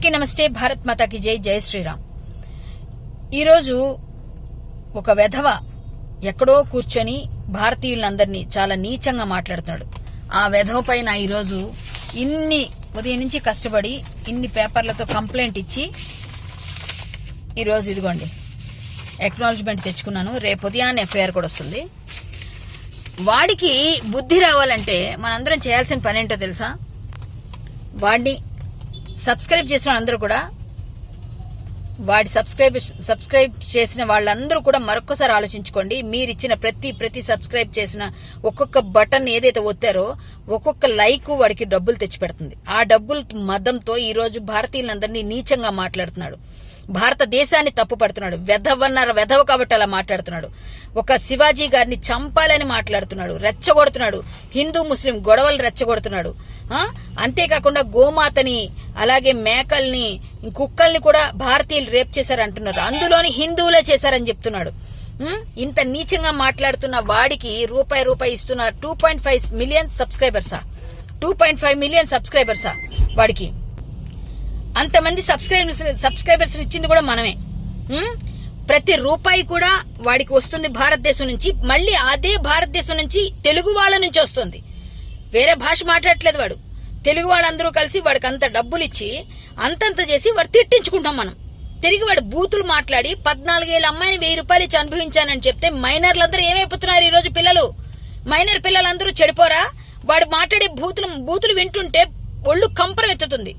అందరికీ నమస్తే. భారత్ మాతాకి జై. జై శ్రీరామ్. ఈరోజు ఒక వెధవ ఎక్కడో కూర్చొని భారతీయులందరినీ చాలా నీచంగా మాట్లాడుతున్నాడు. ఆ వెధవ పైన ఈరోజు ఉదయం నుంచి కష్టపడి ఇన్ని పేపర్లతో కంప్లైంట్ ఇచ్చి ఈరోజు ఇదిగోండి ఎక్నాలజ్మెంట్ తెచ్చుకున్నాను. రేపు ఉదయాన్నే ఎఫ్ఐఆర్ కూడా వస్తుంది. వాడికి బుద్ధి రావాలంటే మనందరం చేయాల్సిన పని ఏంటో తెలుసా? వాడిని సబ్స్క్రైబ్ చేసిన వాళ్ళందరూ కూడా వాడి సబ్స్క్రైబ్ చేసిన వాళ్ళందరూ కూడా మరొకసారి ఆలోచించుకోండి. మీరిచ్చిన ప్రతి సబ్స్క్రైబ్ చేసిన ఒక్కొక్క బటన్ ఏదైతే ఒత్తారో ఒక్కొక్క లైక్ వాడికి డబ్బులు తెచ్చి పెడుతుంది. ఆ డబ్బులు మదంతో ఈ రోజు భారతీయులందరినీ నీచంగా మాట్లాడుతున్నాడు. భారతదేశాన్ని తప్పు పడుతున్నాడు. వెధవ కాబట్టి అలా మాట్లాడుతున్నాడు. ఒక శివాజీ గారిని చంపాలని మాట్లాడుతున్నాడు, రెచ్చగొడుతున్నాడు. హిందూ ముస్లిం గొడవలు రెచ్చగొడుతున్నాడు. అంతేకాకుండా గోమాతని అలాగే మేకల్ని కుక్కల్ని కూడా భారతీయులు రేప్ చేశారంటున్నారు. అందులోని హిందువులే చేశారని చెప్తున్నాడు. ఇంత నీచంగా మాట్లాడుతున్న వాడికి రూపాయి ఇస్తున్నారు. 2.5 మిలియన్ సబ్స్క్రైబర్సా? 2.5 మిలియన్ సబ్స్క్రైబర్సా వాడికి? అంతమంది సబ్స్క్రైబర్స్ ఇచ్చింది కూడా మనమే. ప్రతి రూపాయి కూడా వాడికి వస్తుంది భారతదేశం నుంచి. మళ్ళీ అదే భారతదేశం నుంచి తెలుగు వాళ్ళ నుంచి వస్తుంది. వేరే భాష మాట్లాడట్లేదు వాడు. తెలుగు వాళ్ళందరూ కలిసి వాడికి అంత డబ్బులు ఇచ్చి అంతంత చేసి వాడు తిట్టించుకుంటాం మనం. తిరిగి వాడు బూతులు మాట్లాడి 14 ఏళ్ళ అమ్మాయిని 1000 రూపాయలు ఇచ్చి అనుభవించానని చెప్తే మైనర్లందరూ ఏమైపోతున్నారు? ఈ రోజు పిల్లలు, మైనర్ పిల్లలందరూ చెడిపోరా? వాడు మాట్లాడే బూతులు వింటుంటే ఒళ్ళు కంపరం ఎత్తుతుంది.